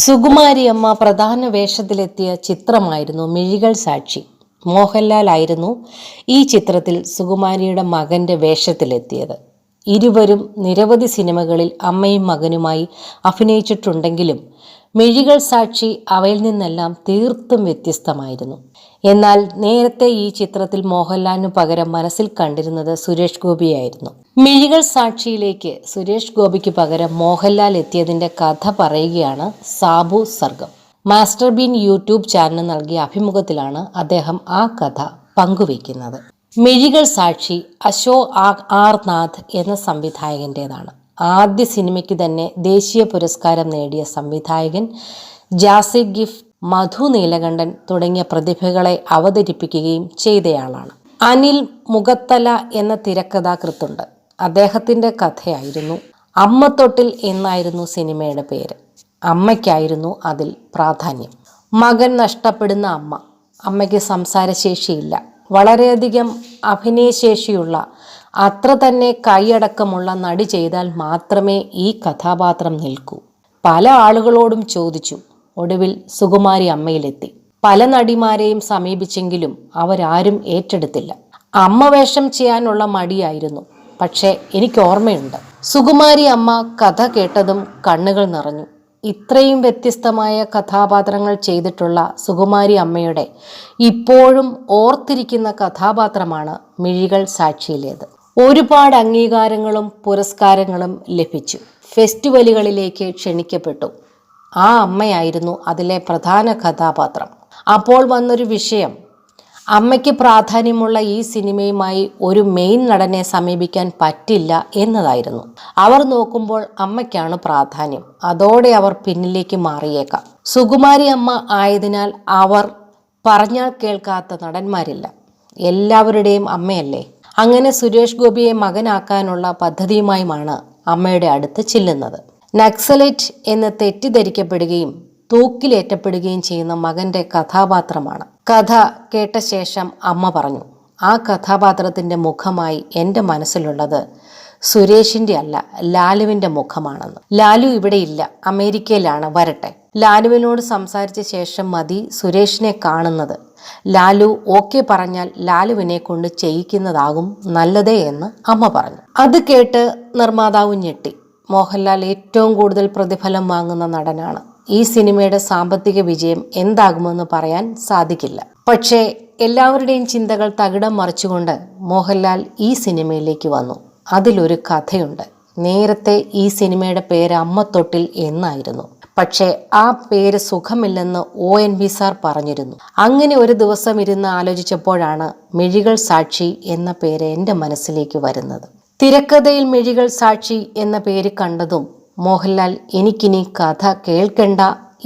സുകുമാരിയമ്മ പ്രധാന വേഷത്തിലെത്തിയ ചിത്രമായിരുന്നു മിഴികൾ സാക്ഷി. മോഹൻലാൽ ആയിരുന്നു ഈ ചിത്രത്തിൽ സുകുമാരിയുടെ മകന്റെ വേഷത്തിലെത്തിയത്. ഇരുവരും നിരവധി സിനിമകളിൽ അമ്മയും മകനുമായി അഭിനയിച്ചിട്ടുണ്ടെങ്കിലും മിഴികൾ സാക്ഷി അവയിൽ നിന്നെല്ലാം തീർത്തും വ്യത്യസ്തമായിരുന്നു. എന്നാൽ നേരത്തെ ഈ ചിത്രത്തിൽ മോഹൻലാലിനു പകരം മനസ്സിൽ കണ്ടിരുന്നത് സുരേഷ് ഗോപിയായിരുന്നു. മിഴികൾ സാക്ഷിയിലേക്ക് സുരേഷ് ഗോപിക്ക് പകരം മോഹൻലാൽ എത്തിയതിന്റെ കഥ പറയുകയാണ് സാബു സർഗം. മാസ്റ്റർ ബീൻ യൂട്യൂബ് ചാനലിന് നൽകിയ അഭിമുഖത്തിലാണ് അദ്ദേഹം ആ കഥ പങ്കുവയ്ക്കുന്നത്. മിഴികൾ സാക്ഷി അശോക് ആർ നാഥ് എന്ന സംവിധായകൻ്റെതാണ്. ആദ്യ സിനിമയ്ക്ക് തന്നെ ദേശീയ പുരസ്കാരം നേടിയ സംവിധായകൻ ജാസിദ് ഗിഫ്, മധു നീലകണ്ഠൻ തുടങ്ങിയ പ്രതിഭകളെ അവതരിപ്പിക്കുകയും ചെയ്തയാളാണ്. അനിൽ മുഖത്തല എന്ന തിരക്കഥാകൃത്തുണ്ട്. അദ്ദേഹത്തിൻ്റെ കഥയായിരുന്നു അമ്മത്തൊട്ടിൽ എന്നായിരുന്നു സിനിമയുടെ പേര്. അമ്മയ്ക്കായിരുന്നു അതിൽ പ്രാധാന്യം. മകൻ നഷ്ടപ്പെടുന്ന അമ്മ. അമ്മയ്ക്ക് സംസാരശേഷിയില്ല. വളരെയധികം അഭിനയശേഷിയുള്ള, അത്ര തന്നെ കൈയടക്കമുള്ള നടി ചെയ്താൽ മാത്രമേ ഈ കഥാപാത്രം നിൽക്കൂ. പല ആളുകളോടും ചോദിച്ചു. ഒടുവിൽ സുകുമാരി അമ്മയിലെത്തി. പല നടിമാരെയും സമീപിച്ചെങ്കിലും അവരാരും ഏറ്റെടുത്തില്ല. അമ്മ വേഷം ചെയ്യാനുള്ള മടിയായിരുന്നു. പക്ഷേ എനിക്ക് ഓർമ്മയുണ്ട്, സുകുമാരി അമ്മ കഥ കേട്ടതും കണ്ണുകൾ നിറഞ്ഞു. ഇത്രയും വ്യത്യസ്തമായ കഥാപാത്രങ്ങൾ ചെയ്തിട്ടുള്ള സുകുമാരി അമ്മയുടെ ഇപ്പോഴും ഓർത്തിരിക്കുന്ന കഥാപാത്രമാണ് മിഴികൾ സാക്ഷിയിലേത്. ഒരുപാട് അംഗീകാരങ്ങളും പുരസ്കാരങ്ങളും ലഭിച്ചു. ഫെസ്റ്റിവലുകളിലേക്ക് ക്ഷണിക്കപ്പെട്ടു. ആ അമ്മയായിരുന്നു അതിലെ പ്രധാന കഥാപാത്രം. അപ്പോൾ വന്നൊരു വിഷയം, അമ്മയ്ക്ക് പ്രാധാന്യമുള്ള ഈ സിനിമയുമായി ഒരു മെയിൻ നടനെ സമീപിക്കാൻ പറ്റില്ല എന്നതായിരുന്നു. അവർ നോക്കുമ്പോൾ അമ്മയ്ക്കാണ് പ്രാധാന്യം. അതോടെ അവർ പിന്നിലേക്ക് മാറിയേക്കാം. സുകുമാരി അമ്മ ആയതിനാൽ അവർ പറഞ്ഞാൽ കേൾക്കാത്ത നടന്മാരില്ല. എല്ലാവരുടെയും അമ്മയല്ലേ. അങ്ങനെ സുരേഷ് ഗോപിയെ മകനാക്കാനുള്ള പദ്ധതിയുമായുമാണ് അമ്മയുടെ അടുത്ത് ചെല്ലുന്നത്. നക്സലൈറ്റ് എന്ന് തെറ്റിദ്ധരിക്കപ്പെടുകയും തൂക്കിലേറ്റപ്പെടുകയും ചെയ്യുന്ന മകന്റെ കഥാപാത്രമാണ്. കഥ കേട്ട ശേഷം അമ്മ പറഞ്ഞു, ആ കഥാപാത്രത്തിൻ്റെ മുഖമായി എൻ്റെ മനസ്സിലുള്ളത് സുരേഷിൻ്റെ അല്ല, ലാലുവിൻ്റെ മുഖമാണെന്ന്. ലാലു ഇവിടെ ഇല്ല, അമേരിക്കയിലാണ്, വരട്ടെ. ലാലുവിനോട് സംസാരിച്ച ശേഷം മതി സുരേഷിനെ കാണുന്നത്. ലാലു ഓക്കെ പറഞ്ഞാൽ ലാലുവിനെ കൊണ്ട് ചെയ്യിക്കുന്നതാകും നല്ലതേ എന്ന് അമ്മ പറഞ്ഞു. അത് കേട്ട് നിർമ്മാതാവ് ഞെട്ടി. മോഹൻലാൽ ഏറ്റവും കൂടുതൽ പ്രതിഫലം വാങ്ങുന്ന നടനാണ്. ഈ സിനിമയുടെ സാമ്പത്തിക വിജയം എന്താകുമെന്ന് പറയാൻ സാധിക്കില്ല. പക്ഷേ എല്ലാവരുടെയും ചിന്തകൾ തകിടം മറിച്ചുകൊണ്ട് മോഹൻലാൽ ഈ സിനിമയിലേക്ക് വന്നു. അതിലൊരു കഥയുണ്ട്. നേരത്തെ ഈ സിനിമയുടെ പേര് അമ്മത്തൊട്ടിൽ എന്നായിരുന്നു. പക്ഷേ ആ പേര് സുഖമില്ലെന്ന് ONV സാർ പറഞ്ഞിരുന്നു. അങ്ങനെ ഒരു ദിവസം ഇരുന്ന് ആലോചിച്ചപ്പോഴാണ് മിഴികൾ സാക്ഷി എന്ന പേര് എൻ്റെ മനസ്സിലേക്ക് വരുന്നത്. തിരക്കഥയിൽ മിഴികൾ സാക്ഷി എന്ന പേര് കണ്ടതും മോഹൻലാൽ, എനിക്കിനി കഥ കേൾക്കണ്ട,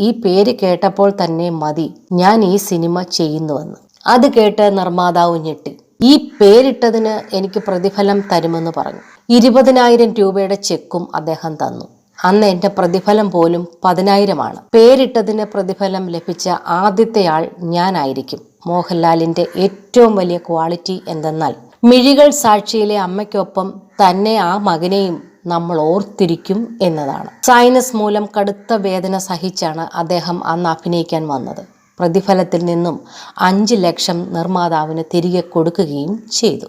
ഈ പേര് കേട്ടപ്പോൾ തന്നെ മതി, ഞാൻ ഈ സിനിമ ചെയ്യുന്നുവെന്ന്. അത് കേട്ട് നിർമ്മാതാവ് ഞെട്ടി. ഈ പേരിട്ടതിന് എനിക്ക് പ്രതിഫലം തരുമെന്ന് പറഞ്ഞു. 20,000 രൂപയുടെ ചെക്കും അദ്ദേഹം തന്നു. അന്ന് എൻ്റെ പ്രതിഫലം പോലും 10,000 പേരിട്ടതിന് പ്രതിഫലം ലഭിച്ച ആദ്യത്തെ ആൾ ഞാനായിരിക്കും. മോഹൻലാലിൻ്റെ ഏറ്റവും വലിയ ക്വാളിറ്റി എന്തെന്നാൽ മിഴികൾ സാക്ഷിയിലെ അമ്മയ്ക്കൊപ്പം തന്നെ ആ മകനെയും നമ്മൾ ഓർത്തിരിക്കും എന്നതാണ്. സൈനസ് മൂലം കടുത്ത വേദന സഹിച്ചാണ് അദ്ദേഹം അന്ന് അഭിനയിക്കാൻ വന്നത്. പ്രതിഫലത്തിൽ നിന്നും 5 ലക്ഷം നിർമ്മാതാവിന് തിരികെ കൊടുക്കുകയും ചെയ്തു.